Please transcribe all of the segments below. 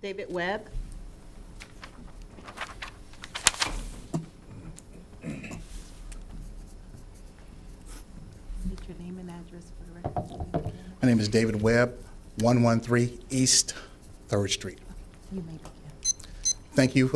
David Webb. State your name and address for the record. My name is David Webb, 113 East 3rd Street. You may begin. Thank you,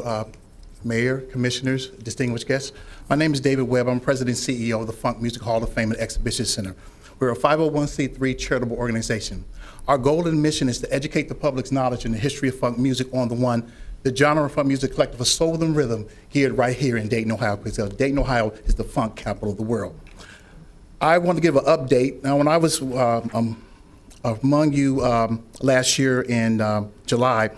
Mayor, Commissioners, distinguished guests. My name is David Webb. I'm President and CEO of the Funk Music Hall of Fame and Exhibition Center. We're a 501c3 charitable organization. Our goal and mission is to educate the public's knowledge in the history of funk music on the genre of funk music collective of soul and rhythm geared right here in Dayton, Ohio, because Dayton, Ohio is the funk capital of the world. I want to give an update. Now, when I was among you last year in July,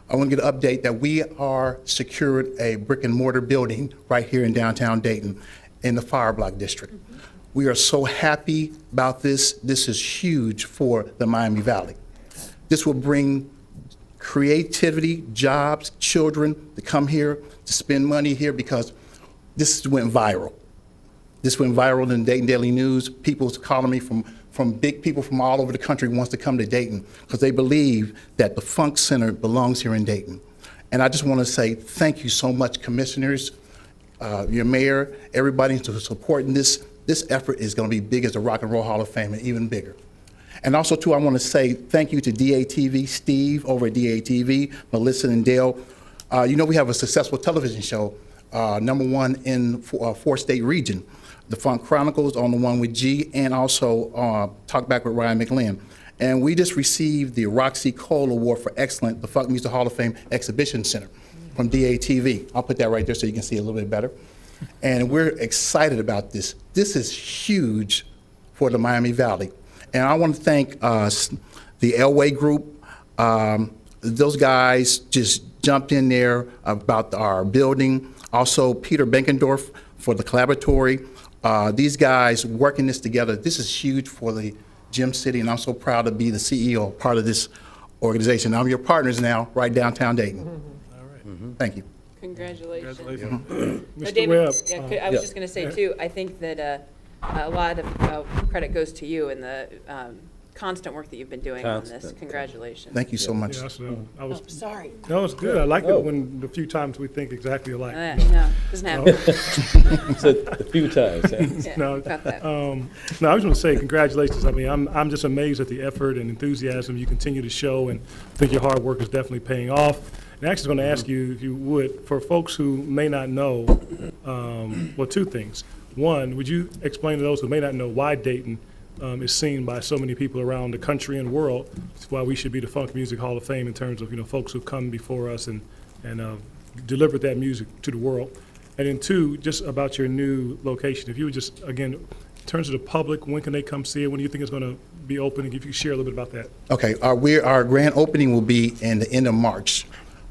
I want to get an update that we are secured a brick and mortar building right here in downtown Dayton in the Fire Block District. We are so happy about this. This is huge for the Miami Valley. This will bring creativity, jobs, children to come here, to spend money here, because this went viral. This went viral in the Dayton Daily News. People's calling me from big people from all over the country wants to come to Dayton because they believe that the Funk Center belongs here in Dayton. And I just want to say thank you so much, commissioners, your mayor, everybody for supporting this. This effort is going to be big as the Rock and Roll Hall of Fame and even bigger. And also, too, I want to say thank you to DATV, Steve over at DATV, Melissa and Dale. You know we have a successful television show, #1 in 4-state region. The Funk Chronicles on the one with G, and also Talk Back with Ryan McLean. And we just received the Roxy Cole Award for Excellent, the Funk Music Hall of Fame Exhibition Center from DATV. I'll put that right there so you can see it a little bit better. And we're excited about this. This is huge for the Miami Valley. And I want to thank the Ellway Group. Those guys just jumped in there about our building. Also, Peter Benkendorf for the collaboratory. These guys working this together, this is huge for the Gym City, and I'm so proud to be the CEO, part of this organization. I'm your partners now, right downtown Dayton. All right. Thank you. Congratulations. Mr. David, Webb. I was just going to say, too, I think that a lot of credit goes to you and the constant work that you've been doing on this. Congratulations. Thank you so much. Yes, I was, Sorry. that was good. I like it when the few times we think exactly alike. No, doesn't happen. So a few times. Yeah, No, got that. No, I was going to say congratulations. I mean, I'm just amazed at the effort and enthusiasm you continue to show, and I think your hard work is definitely paying off. And actually, I'm going to ask you, if you would, for folks who may not know, well, two things. One, would you explain to those who may not know why Dayton is seen by so many people around the country and world, why we should be the Funk Music Hall of Fame in terms of, folks who've come before us and delivered that music to the world. And then two, just about your new location. If you would just, again, in terms of the public, when can they come see it? When do you think it's going to be open? And if you could share a little bit about that. Okay, our grand opening will be in the end of March.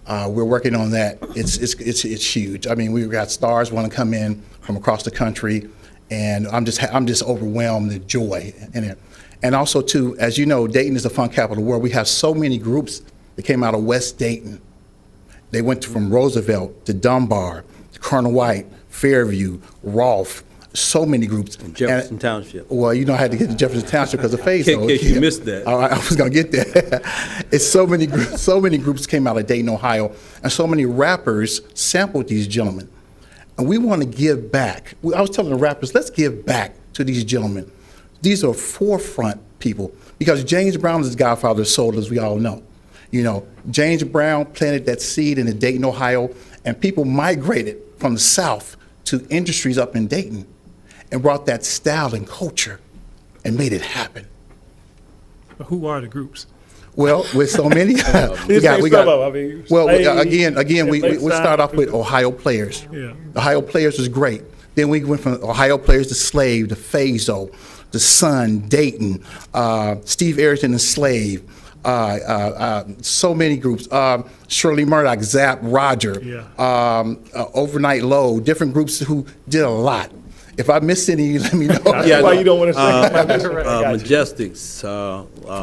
We're working on that. It's huge. I mean, we've got stars want to come in from across the country, and I'm just overwhelmed with joy in it. And also, too, as you know, Dayton is the funk capital of the world. We have so many groups that came out of West Dayton. They went from Roosevelt to Dunbar, to Colonel White, Fairview, Rolfe. So many groups. Jefferson Township. Well, I had to get to Jefferson Township because of phase. In case you missed that. I was going to get there. It's so many groups came out of Dayton, Ohio, and so many rappers sampled these gentlemen. And we want to give back. I was telling the rappers, let's give back to these gentlemen. These are forefront people, because James Brown is the godfather of soul, as we all know. James Brown planted that seed in Dayton, Ohio, and people migrated from the South to industries up in Dayton and brought that style and culture and made it happen. Who are the groups? Well, with so many, we start off with Ohio Players. Yeah. Ohio Players was great. Then we went from Ohio Players to Slave, to Phaso, to Sun, Dayton, Steve Ayrton and Slave, so many groups. Shirley Murdoch, Zap, Roger, Overnight Low, different groups who did a lot. If I missed any, let me know. Why you don't want to say Majestics,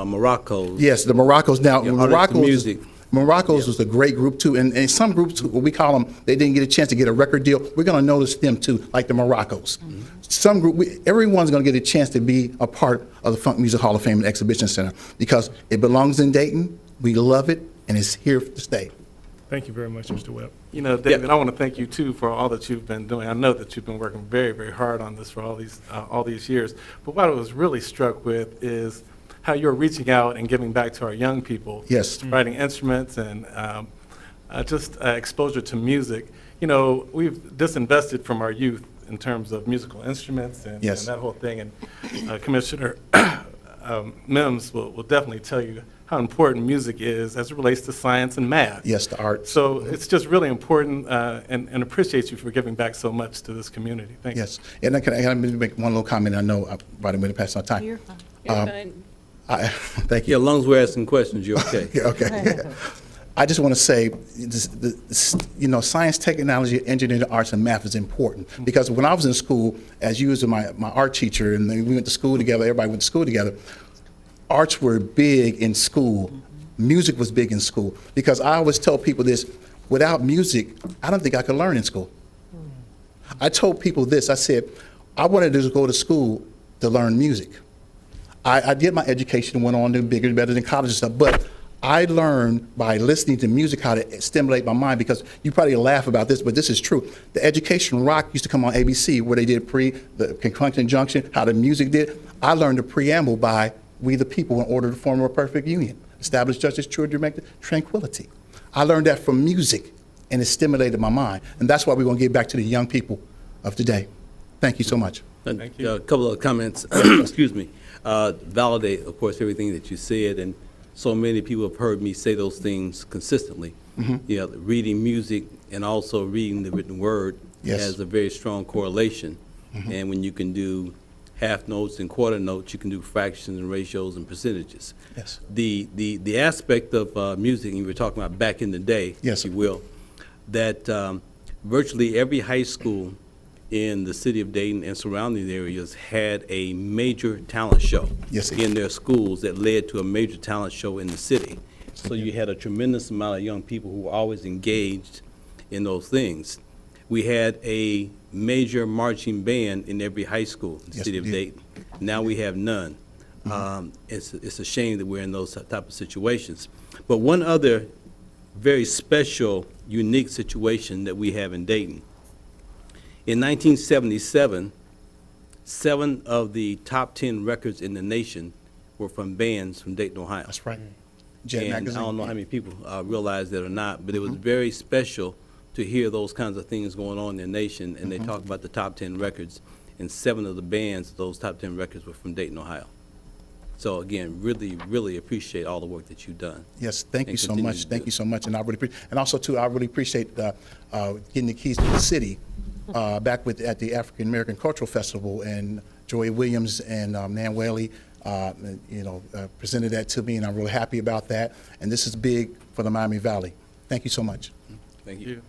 Morocco's. Yes, the Morocco's. Now, music. Morocco's was a great group too, and some groups, we call them, they didn't get a chance to get a record deal. We're going to notice them too, like the Morocco's. Some group, everyone's going to get a chance to be a part of the Funk Music Hall of Fame and Exhibition Center, because it belongs in Dayton. We love it, and it's here to stay. Thank you very much, Mr. Webb. You know, David, I want to thank you too for all that you've been doing. I know that you've been working very, very hard on this for all these years. But what I was really struck with is how you're reaching out and giving back to our young people. Yes. Writing instruments and just exposure to music. You know, we've disinvested from our youth in terms of musical instruments and, Yes. and that whole thing. And Commissioner Mims will definitely tell you how important music is as it relates to science and math. Yes, the arts. So it's just really important, and appreciate you for giving back so much to this community. Thank you. Yes. And I can make one little comment. I know I'm about to pass my time. You're fine. You're fine. Thank Yeah, you. as long as we're asking questions, you're okay. Yeah, okay. I just want to say, science, technology, engineering, arts, and math is important. Because when I was in school, as you was my art teacher, and then we went to school together, everybody went to school together, arts were big in school. Music was big in school. Because I always tell people this, without music, I don't think I could learn in school. I told people this, I said, I wanted to go to school to learn music. I did my education and went on to bigger and better than college and stuff, but I learned by listening to music how to stimulate my mind, because you probably laugh about this, but this is true. The education rock used to come on ABC where they did the conjunction junction, how the music did. I learned the preamble by We the People in order to form a perfect union. Establish justice, truth, tranquility. I learned that from music, and it stimulated my mind. And that's why we're going to get back to the young people of today. Thank you so much. Thank you. A couple of comments, excuse me. Validate, of course, everything that you said, and so many people have heard me say those things consistently. You know, reading music and also reading the written word Yes. has a very strong correlation. And when you can do half notes and quarter notes, you can do fractions and ratios and percentages. Yes. The aspect of music, and you were talking about back in the day, Yes, if you sir. will, that virtually every high school in the city of Dayton and surrounding areas had a major talent show Yes, sir. in their schools that led to a major talent show in the city. So you had a tremendous amount of young people who were always engaged in those things. We had a major marching band in every high school in the Yes, city of we did. Dayton. Now we have none. It's a shame that we're in those type of situations. But one other very special, unique situation that we have in Dayton. In 1977, 7 of the top 10 records in the nation were from bands from Dayton, Ohio. That's right. Jet And magazine. I don't know how many people realize that or not, but it was very special to hear those kinds of things going on in the nation, and they talk about the top 10 records, and 7 of the bands, those top 10 records were from Dayton, Ohio. So again, really, really appreciate all the work that you've done. Yes, thank you And so continue much. to Thank do. you so much. And I really appreciate, and also too, I really appreciate getting the keys to the city back at the African American Cultural Festival, and Joy Williams and Nan Whaley, presented that to me, and I'm really happy about that. And this is big for the Miami Valley. Thank you so much. Thank you. Thank you.